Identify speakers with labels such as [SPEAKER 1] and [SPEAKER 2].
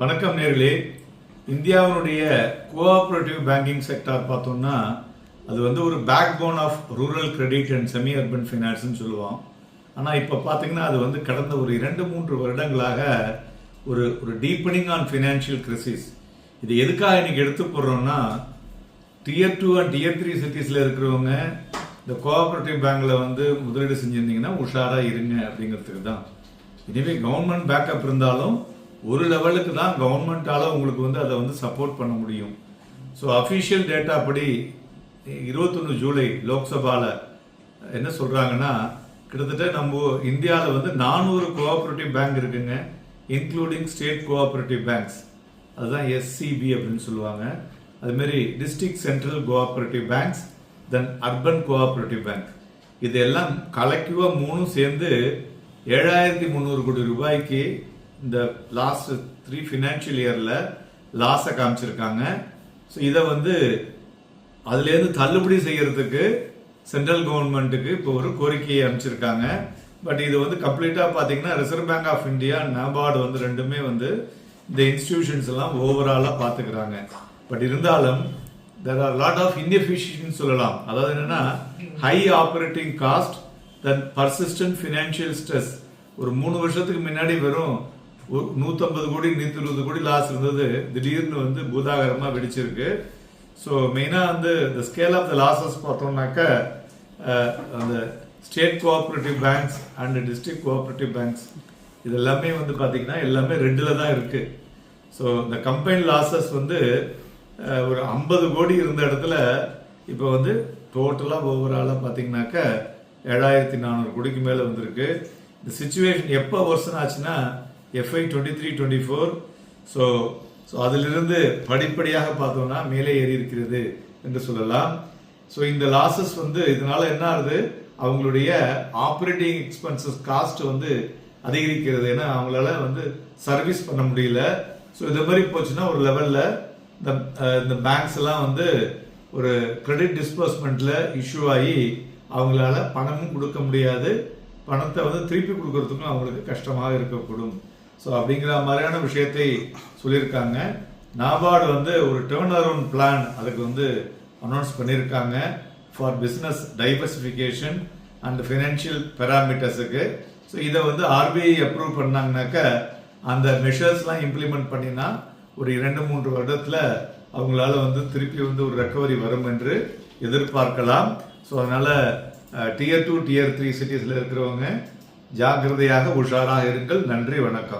[SPEAKER 1] வணக்கம் நேர்களே. இந்தியாவுடைய கோஆபரேட்டிவ் பேங்கிங் செக்டார் பார்த்தோம்னா அது வந்து ஒரு backbone of rural credit and semi urban ஃபைனான்ஸ்னு சொல்லுவோம். ஆனால் இப்போ பார்த்தீங்கன்னா அது வந்து கடந்த ஒரு 2-3 வருடங்களாக ஒரு டீப்பனிங் ஆன் ஃபினான்ஷியல் கிரைசிஸ். இது எதுக்காக இன்னைக்கு எடுத்து போடுறோம்னா, Tier 2 அண்ட் Tier 3 சிட்டிஸில் இருக்கிறவங்க இந்த கோஆபரேட்டிவ் பேங்க்ல வந்து முதலீடு செஞ்சிருந்தீங்கன்னா உஷாரா இருங்க அப்படிங்கிறதுக்கு தான். இதுவே கவர்மெண்ட் பேக்கப் இருந்தாலும் ஒரு லெவலுக்கு தான் கவர்மெண்டால உங்களுக்கு வந்து அதை வந்து சப்போர்ட் பண்ண முடியும். ஸோ அஃபிஷியல் டேட்டா படி 21 ஜூலை லோக்சபாவில் என்ன சொல்றாங்கன்னா, கிட்டத்தட்ட நம்ம இந்தியாவில் வந்து 400 கோஆபரேட்டிவ் பேங்க் இருக்குங்க, இன்க்ளூடிங் ஸ்டேட் கோஆபரேட்டிவ் பேங்க்ஸ். அதுதான் SCB அப்படின்னு சொல்லுவாங்க. அதுமாரி டிஸ்ட்ரிக்ட் சென்ட்ரல் கோஆபரேட்டிவ் பேங்க்ஸ், தென் அர்பன் கோஆபரேட்டிவ் பேங்க். இதெல்லாம் கலெக்டிவா மூணும் சேர்ந்து 7300 கோடி ரூபாய்க்கு இந்த லாஸ்ட் 3 ஃபினான்ஷியல் இயர்ல லாஸை காமிச்சிருக்காங்க. ஸோ இதை வந்து அதுலேருந்து தள்ளுபடி செய்யறதுக்கு சென்ட்ரல் கவர்மெண்ட்டுக்கு இப்போ ஒரு கோரிக்கையை அனுப்பிச்சிருக்காங்க. பட் இது வந்து கம்ப்ளீட்டாக பார்த்தீங்கன்னா Reserve Bank of India, NABARD வந்து ரெண்டுமே வந்து இந்த இன்ஸ்டிடியூஷன்ஸ் எல்லாம் ஓவராலாக பார்த்துக்கிறாங்க. பட் இருந்தாலும் there are lot of inefficiency சொல்லலாம். அதாவது என்னன்னா, ஹை ஆப்பரேட்டிங் காஸ்ட், தென் பர்சிஸ்டன்ட் ஃபினான்ஷியல் ஸ்ட்ரெஸ். ஒரு 3 வருஷத்துக்கு முன்னாடி வெறும் 150 கோடி 120 கோடி லாஸ் இருந்தது, திடீர்னு வந்து பூதாகரமாக வெடிச்சிருக்கு. ஸோ மெயினாக வந்து இந்த ஸ்கேல் ஆஃப் த லாசஸ் பார்த்தோம்னாக்க அந்த state cooperative banks and district cooperative banks இது எல்லாமே வந்து பார்த்தீங்கன்னா எல்லாமே ரெட்டில் தான் இருக்கு. ஸோ இந்த கம்பைன் லாசஸ் வந்து ஒரு 50 கோடி இருந்த இடத்துல இப்போ வந்து டோட்டலாக ஓவராலாக பார்த்தீங்கன்னாக்க 7400 கோடிக்கு மேலே வந்திருக்கு. இந்த சிச்சுவேஷன் எப்போ வருஷன் ஆச்சுன்னா FY 23-24. ஸோ அதிலிருந்து படிப்படியாக பார்த்தோம்னா மேலே ஏறி இருக்கிறது என்று சொல்லலாம். ஸோ இந்த லாசஸ் வந்து இதனால என்ன ஆகுது, அவங்களுடைய ஆப்ரேட்டிங் எக்ஸ்பென்சஸ் காஸ்ட் வந்து அதிகரிக்கிறது. ஏன்னா அவங்களால வந்து சர்வீஸ் பண்ண முடியல. ஸோ இந்த மாதிரி போச்சுன்னா ஒரு லெவலில் இந்த பேங்க்ஸ் எல்லாம் வந்து ஒரு கிரெடிட் டிஸ்பர்ஸ்மெண்ட்ல இஷ்யூ ஆகி அவங்களால பணமும் கொடுக்க முடியாது, பணத்தை வந்து திருப்பி கொடுக்கறதுக்கும் அவங்களுக்கு கஷ்டமாக இருக்கக்கூடும். ஸோ அப்படிங்கிற மாதிரியான விஷயத்தை சொல்லியிருக்காங்க. NABARD வந்து ஒரு டேர்ன் அரவுண்ட் பிளான் அதுக்கு வந்து அனௌன்ஸ் பண்ணியிருக்காங்க for business diversification and financial பேராமீட்டர்ஸுக்கு. ஸோ இதை வந்து RBI அப்ரூவ் பண்ணாங்கனாக்க அந்த மெஷர்ஸ்லாம் இம்ப்ளிமெண்ட் பண்ணினா ஒரு 2-3 வருடத்தில் அவங்களால வந்து திருப்பி வந்து ஒரு ரெக்கவரி வரும் என்று எதிர்பார்க்கலாம். ஸோ அதனால Tier 2 Tier 3 சிட்டிஸில் இருக்கிறவங்க ஜாக்கிரதையாக உஷாராக இருங்கள். நன்றி, வணக்கம்.